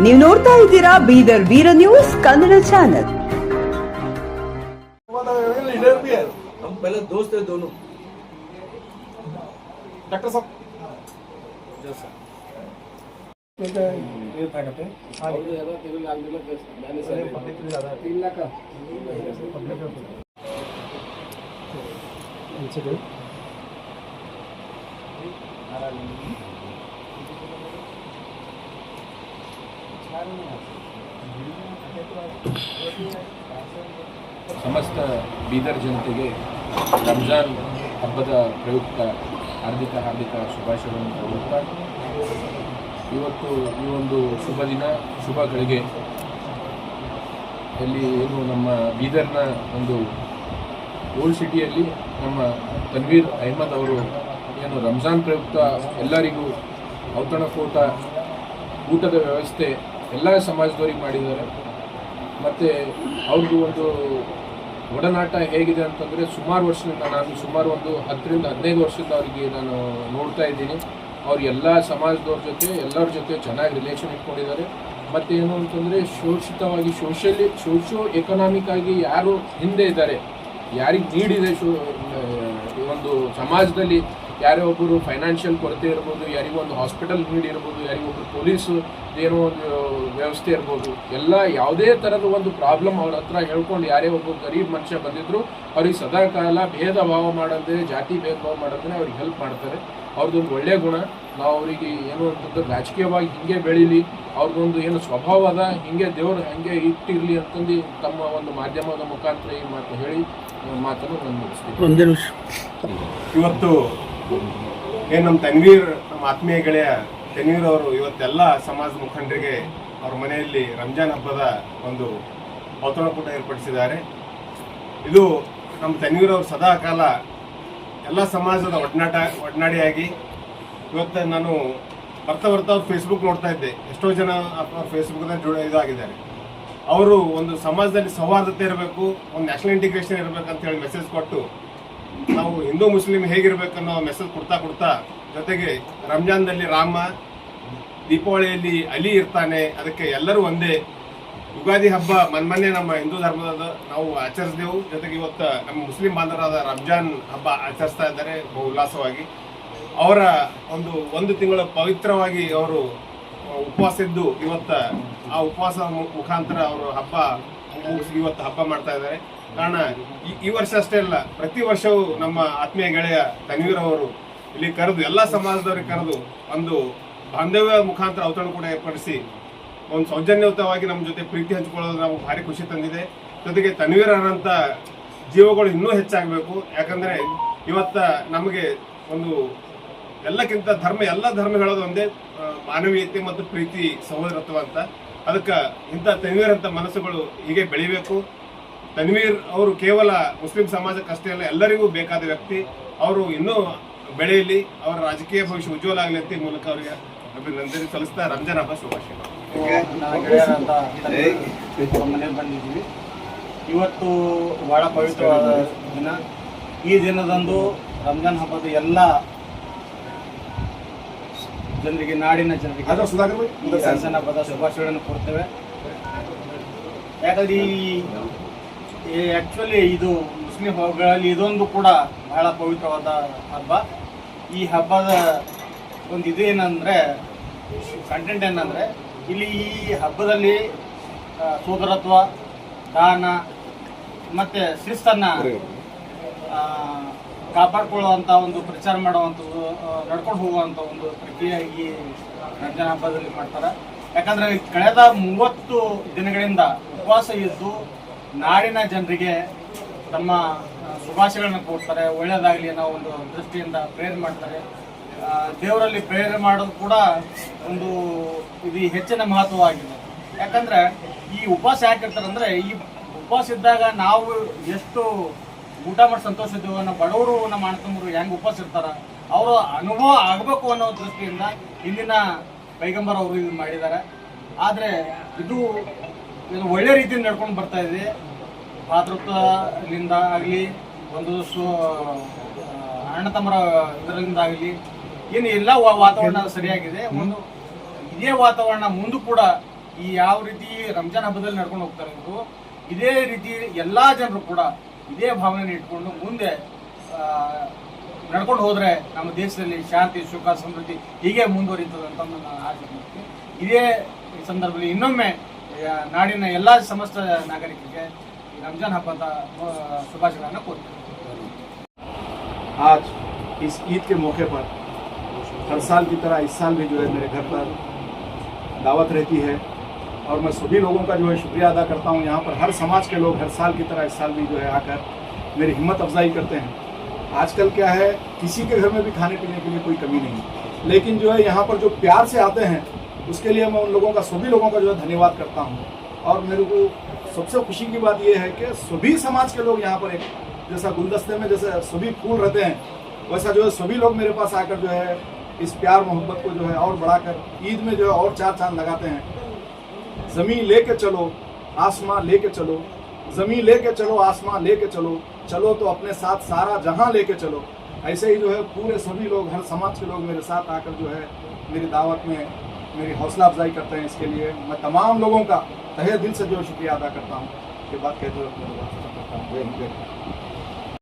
ನೀವು ನೋಡ್ತಾ ಇದ್ದೀರಾ ಬೀದರ್ ವೀರ ನ್ಯೂಸ್ ಕನ್ನಡ ಚಾನೆಲ್. हम पहले दोस्त थे दोनों. डॉक्टर साहब ಸಮಸ್ತ ಬೀದರ್ ಜನತೆಗೆ ರಂಜಾನ್ ಹಬ್ಬದ ಪ್ರಯುಕ್ತ ಹಾರ್ದಿಕ ಶುಭಾಶಯಗಳನ್ನು ಕೋರುತ್ತಾ ಇವತ್ತು ಈ ಒಂದು ಶುಭ ದಿನ ಶುಭ ಗಳಿಗೆ ಇಲ್ಲಿ ಏನು ನಮ್ಮ ಬೀದರ್ನ ಒಂದು ಓಲ್ಡ್ ಸಿಟಿಯಲ್ಲಿ ನಮ್ಮ ತನ್ವೀರ್ ಅಹ್ಮದ್ ಅವರು ಏನು ರಂಜಾನ್ ಪ್ರಯುಕ್ತ ಎಲ್ಲರಿಗೂ ಔತಣಕೂಟ ಊಟದ ವ್ಯವಸ್ಥೆ ಎಲ್ಲ ಸಮಾಜದವರಿಗೆ ಮಾಡಿದ್ದಾರೆ. ಮತ್ತು ಅವ್ರದ್ದು ಒಂದು ಒಡನಾಟ ಹೇಗಿದೆ ಅಂತಂದರೆ ಸುಮಾರು ವರ್ಷದಿಂದ ನಾನು ಸುಮಾರು ಒಂದು 10 ರಿಂದ 15 ವರ್ಷದಿಂದ ಅವರಿಗೆ ನಾನು ನೋಡ್ತಾ ಇದ್ದೀನಿ. ಅವ್ರು ಎಲ್ಲ ಸಮಾಜದವ್ರ ಜೊತೆ ಎಲ್ಲರ ಜೊತೆ ಚೆನ್ನಾಗಿ ರಿಲೇಷನ್ ಇಟ್ಕೊಂಡಿದ್ದಾರೆ. ಮತ್ತು ಏನು ಅಂತಂದರೆ ಶೋಷಿತವಾಗಿ ಸೋಷಿಯೋ ಎಕನಾಮಿಕ್ ಆಗಿ ಯಾರು ಹಿಂದೆ ಇದ್ದಾರೆ, ಯಾರಿಗೆ ನೀಡಿದೆ ಒಂದು ಸಮಾಜದಲ್ಲಿ ಯಾರೇ ಒಬ್ಬರು ಫೈನಾನ್ಷಿಯಲ್ ಕೊರತೆ ಇರ್ಬೋದು, ಯಾರಿಗೂ ಒಂದು ಹಾಸ್ಪಿಟಲ್ ನೀಡ್ ಇರ್ಬೋದು, ಯಾರಿಗೊಬ್ಬರು ಪೊಲೀಸು ಏನೋ ಒಂದು ವ್ಯವಸ್ಥೆ ಇರ್ಬೋದು, ಎಲ್ಲ ಯಾವುದೇ ಥರದ ಒಂದು ಪ್ರಾಬ್ಲಮ್ ಅವ್ರ ಹತ್ರ ಹೇಳ್ಕೊಂಡು ಯಾರೇ ಒಬ್ಬ ಗರೀಬ್ ಮನುಷ್ಯ ಬಂದಿದ್ರು ಅವ್ರಿಗೆ ಸದಾಕಾಲ ಭೇದ ಭಾವ ಮಾಡಂದ್ರೆ ಜಾತಿ ಭೇದ ಭಾವ ಮಾಡಂದ್ರೆ ಅವ್ರಿಗೆ ಹೆಲ್ಪ್ ಮಾಡ್ತಾರೆ. ಅವ್ರದ್ದೊಂದು ಒಳ್ಳೆಯ ಗುಣ. ನಾವು ಅವರಿಗೆ ಏನು ಅಂತಂದ್ರೆ ರಾಜಕೀಯವಾಗಿ ಹಿಂಗೆ ಬೆಳೀಲಿ, ಅವ್ರದ್ದೊಂದು ಏನು ಸ್ವಭಾವ ಅದ ಹಿಂಗೆ ದೇವರು ಹಂಗೆ ಇಟ್ಟಿರಲಿ ಅಂತಂದು ತಮ್ಮ ಒಂದು ಮಾಧ್ಯಮದ ಮುಖಾಂತರ ಈ ಮಾತು ಹೇಳಿ ಮಾತನ್ನು ನಾನು ಮುಗಿಸ್ತೀನಿ. ಇವತ್ತು ಏನು ನಮ್ಮ ತನ್ವೀರ್, ನಮ್ಮ ಆತ್ಮೀಯ ಗೆಳೆಯ ತನ್ವೀರ್ ಅವರು ಇವತ್ತೆಲ್ಲ ಸಮಾಜದ ಮುಖಂಡರಿಗೆ ಅವ್ರ ಮನೆಯಲ್ಲಿ ರಂಜಾನ್ ಹಬ್ಬದ ಒಂದು ಔತಣಕೂಟ ಏರ್ಪಡಿಸಿದ್ದಾರೆ. ಇದು ನಮ್ಮ ತನ್ವೀರ್ ಅವರು ಸದಾ ಕಾಲ ಎಲ್ಲ ಸಮಾಜದ ಒಡನಾಡಿಯಾಗಿ ಇವತ್ತು ನಾನು ಬರ್ತಾ ಅವ್ರ ಫೇಸ್ಬುಕ್ ನೋಡ್ತಾ ಇದ್ದೆ. ಎಷ್ಟೋ ಜನ ಅವ್ರ ಫೇಸ್ಬುಕ್ನಲ್ಲಿ ಇದಾಗಿದ್ದಾರೆ. ಅವರು ಒಂದು ಸಮಾಜದಲ್ಲಿ ಸೌಹಾರ್ದತೆ ಇರಬೇಕು, ಒಂದು ನ್ಯಾಷನಲ್ ಇಂಟಿಗ್ರೇಷನ್ ಇರಬೇಕಂತ ಹೇಳಿ ಮೆಸೇಜ್ ಕೊಟ್ಟು ನಾವು ಹಿಂದೂ ಮುಸ್ಲಿಂ ಹೇಗಿರ್ಬೇಕನ್ನೋ ಮೆಸೇಜ್ ಕೊಡ್ತಾ ಜೊತೆಗೆ ರಂಜಾನ್ದಲ್ಲಿ ರಾಮ, ದೀಪಾವಳಿಯಲ್ಲಿ ಅಲಿ ಇರ್ತಾನೆ, ಅದಕ್ಕೆ ಎಲ್ಲರೂ ಒಂದೇ. ಯುಗಾದಿ ಹಬ್ಬ ಮೊನ್ನೆ ನಮ್ಮ ಹಿಂದೂ ಧರ್ಮದ ನಾವು ಆಚರಿಸಿದೆವು. ಜೊತೆಗೆ ಇವತ್ತು ನಮ್ಮ ಮುಸ್ಲಿಂ ಬಾಂಧವರಾದ ರಂಜಾನ್ ಹಬ್ಬ ಆಚರಿಸ್ತಾ ಇದ್ದಾರೆ ಬಹು ಉಲ್ಲಾಸವಾಗಿ. ಅವರ ಒಂದು ತಿಂಗಳ ಪವಿತ್ರವಾಗಿ ಅವರು ಉಪವಾಸ ಇದ್ದು ಇವತ್ತು ಆ ಉಪವಾಸ ಮುಖಾಂತರ ಅವರು ಹಬ್ಬ ಮುಗಿಸಿ ಇವತ್ತು ಹಬ್ಬ ಮಾಡ್ತಾ ಇದ್ದಾರೆ. ಕಾರಣ ಈ ವರ್ಷ ಅಷ್ಟೇ ಅಲ್ಲ, ಪ್ರತಿ ವರ್ಷವೂ ನಮ್ಮ ಆತ್ಮೀಯ ಗೆಳೆಯ ತನ್ವೀರ್ ಅವರು ಇಲ್ಲಿ ಕರೆದು ಎಲ್ಲ ಸಮಾಜದವರಿಗೆ ಕರೆದು ಒಂದು ಬಾಂಧವ್ಯ ಮುಖಾಂತರ ಔತಣಕೂಟ ಏರ್ಪಡಿಸಿ ಒಂದು ಸೌಜನ್ಯಯುತವಾಗಿ ನಮ್ಮ ಜೊತೆ ಪ್ರೀತಿ ಹಂಚಿಕೊಳ್ಳೋದು ನಮಗೆ ಭಾರಿ ಖುಷಿ ತಂದಿದೆ. ಜೊತೆಗೆ ತನ್ವೀರರಂಥ ಜೀವಗಳು ಇನ್ನೂ ಹೆಚ್ಚಾಗಬೇಕು. ಯಾಕಂದರೆ ಇವತ್ತ ನಮಗೆ ಒಂದು ಎಲ್ಲಕ್ಕಿಂತ ಎಲ್ಲ ಧರ್ಮ ಹೇಳೋದು ಒಂದೇ, ಮಾನವೀಯತೆ ಮತ್ತು ಪ್ರೀತಿ ಸಹೋದರತ್ವ ಅಂತ. ಅದಕ್ಕೆ ಇಂಥ ತನ್ವೀರ್ ಅಂತ ಮನಸ್ಸುಗಳು ಹೀಗೆ ಬೆಳಿಬೇಕು. ತನ್ವೀರ್ ಅವರು ಕೇವಲ ಮುಸ್ಲಿಂ ಸಮಾಜಕ್ಕಷ್ಟೇ ಅಲ್ಲ, ಎಲ್ಲರಿಗೂ ಬೇಕಾದ ವ್ಯಕ್ತಿ. ಅವರು ಇನ್ನೂ ಬೆಳೆಯಲಿ, ಅವರ ರಾಜಕೀಯ ಭವಿಷ್ಯ ಉಜ್ವಲ ಆಗಲಿ ಅಂತ ಮೂಲಕ ಅವರಿಗೆ ಅಭಿನಂದನೆ ಸಲ್ಲಿಸ್ತಾ ರಂಜಾನ್ ಹಬ್ಬ ಶುಭಾಶಯಗಳು. ಮನೆಗೆ ಬಂದಿದ್ದೀವಿ. ಇವತ್ತು ಬಹಳ ಪವಿತ್ರವಾದ ದಿನ. ಈ ದಿನದಂದು ರಂಜಾನ್ ಹಬ್ಬದ ಎಲ್ಲ ಜನರಿಗೆ, ನಾಡಿನ ಜನರಿಗೆ ರಂಜಾನ್ ಹಬ್ಬದ ಶುಭಾಶಯಗಳನ್ನು ಕೊಡ್ತೇವೆ. ಯಾಕಂದ್ರೆ ಆ್ಯಕ್ಚುಲಿ ಇದು ಮುಸ್ಲಿಂ ಹಬ್ಬಗಳಲ್ಲಿ ಇದೊಂದು ಕೂಡ ಬಹಳ ಪವಿತ್ರವಾದ ಹಬ್ಬ. ಈ ಹಬ್ಬದ ಒಂದು ಇದು ಏನಂದರೆ, ಕಂಟೆಂಟ್ ಏನಂದರೆ, ಇಲ್ಲಿ ಈ ಹಬ್ಬದಲ್ಲಿ ಸೋದರತ್ವ, ದಾನ ಮತ್ತು ಶಿಸ್ತನ್ನು ಕಾಪಾಡಿಕೊಳ್ಳುವಂಥ ಒಂದು ಪ್ರಚಾರ ಮಾಡುವಂಥದ್ದು, ನಡ್ಕೊಂಡು ಹೋಗುವಂಥ ಒಂದು ಪ್ರಕ್ರಿಯೆ ಈ ರಂಜಾನ್ ಹಬ್ಬದಲ್ಲಿ ಮಾಡ್ತಾರೆ. ಯಾಕಂದರೆ ಕಳೆದ 30 ದಿನಗಳಿಂದ ಉಪವಾಸ ಇದ್ದು ನಾಡಿನ ಜನರಿಗೆ ತಮ್ಮ ಶುಭಾಶಯಗಳನ್ನು ಕೊಡ್ತಾರೆ. ಒಳ್ಳೆಯದಾಗಲಿ ಅನ್ನೋ ಒಂದು ದೃಷ್ಟಿಯಿಂದ ಪ್ರೇರಣೆ ಮಾಡ್ತಾರೆ. ದೇವರಲ್ಲಿ ಪ್ರೇರಣೆ ಮಾಡೋದು ಕೂಡ ಒಂದು ಇದು ಹೆಚ್ಚಿನ ಮಹತ್ವವಾಗಿದೆ. ಯಾಕಂದರೆ ಈ ಉಪವಾಸ ಯಾಕಿರ್ತಾರೆ ಅಂದರೆ, ಈ ಉಪವಾಸ ಇದ್ದಾಗ ನಾವು ಎಷ್ಟು ಊಟ ಮಾಡಿ ಸಂತೋಷ ಇದ್ದೇವೆ, ನಮ್ಮ ಬಡವರು ನಮ್ಮ ಅಣ್ಣತಮ್ಮರು ಹೆಂಗೆ ಉಪವಾಸ ಇರ್ತಾರೆ, ಅವರ ಅನುಭವ ಆಗಬೇಕು ಅನ್ನೋ ದೃಷ್ಟಿಯಿಂದ ಇಂದಿನ ಪೈಗಂಬರ್ ಅವರು ಇದು ಮಾಡಿದ್ದಾರೆ. ಆದರೆ ಇದು ಒಳ್ಳೆ ರೀತಿಯಿಂದ ನಡ್ಕೊಂಡು ಬರ್ತಾ ಇದೆ. ಭಾತೃತ್ವದಿಂದ ಆಗಲಿ, ಒಂದು ಅಣ್ಣ ತಮ್ಮರ ಇದರಿಂದ ಆಗಲಿ, ಏನು ಎಲ್ಲ ವಾತಾವರಣ ಸರಿಯಾಗಿದೆ. ಒಂದು ಇದೇ ವಾತಾವರಣ ಮುಂದೆ ಕೂಡ ಈ ಯಾವ ರೀತಿ ರಂಜಾನ್ ಹಬ್ಬದಲ್ಲಿ ನಡ್ಕೊಂಡು ಹೋಗ್ತಾರೆ ಇವರು, ಇದೇ ರೀತಿ ಎಲ್ಲ ಜನರು ಕೂಡ ಇದೇ ಭಾವನೆ ಇಟ್ಕೊಂಡು ಮುಂದೆ ನಡ್ಕೊಂಡು ಹೋದರೆ ನಮ್ಮ ದೇಶದಲ್ಲಿ ಶಾಂತಿ, ಸುಖ, ಸಮೃದ್ಧಿ ಹೀಗೆ ಮುಂದುವರಿತದೆ ಅಂತ ನನ್ನ ಆಶೆ ಮಾಡ್ತೀನಿ. ಇದೇ ಸಂದರ್ಭದಲ್ಲಿ ಇನ್ನೊಮ್ಮೆ ನಾಡಿನ ಎಲ್ಲ ಸಮಸ್ತ ನಾಗರಿಕರಿಗೆ ಈ ರಂಜಾನ್ ಹಬ್ಬದ ಶುಭಾಶಯಗಳನ್ನು ಕೋರ್ತೀನಿ. आज इस ईद के मौके पर हर साल की तरह इस साल भी जो है मेरे घर पर दावत रहती है और मैं सभी लोगों का जो है शुक्रिया अदा करता हूँ। यहाँ पर हर समाज के लोग हर साल की तरह इस साल भी जो है आकर मेरी हिम्मत अफजाई करते हैं। आजकल क्या है, किसी के घर में भी खाने पीने के लिए कोई कमी नहीं, लेकिन जो है यहाँ पर जो प्यार से आते हैं उसके लिए मैं उन लोगों का, सभी लोगों का जो है धन्यवाद करता हूँ। और मेरे को सबसे खुशी की बात यह है कि सभी समाज के लोग यहाँ पर एक जैसा गुलदस्ते में जैसे सभी फूल रहते हैं, वैसा जो है सभी लोग मेरे पास आकर जो है इस प्यार मोहब्बत को जो है और बढ़ाकर ईद में जो है और चार चांद लगाते हैं। ज़मीन लेके चलो, आसमां लेके चलो, ज़मीन लेके चलो, आसमां लेके चलो, चलो तो अपने साथ सारा जहां लेके चलो। ऐसे ही जो है पूरे सभी लोग, हर समाज के लोग मेरे साथ आकर जो है मेरी दावत में मेरी हौसला अफजाई करते हैं। इसके लिए मैं तमाम लोगों का तहे दिल से जो शुक्रिया अदा करता हूँ। ये बात कहते हुए अपनी बात खत्म करता हूँ।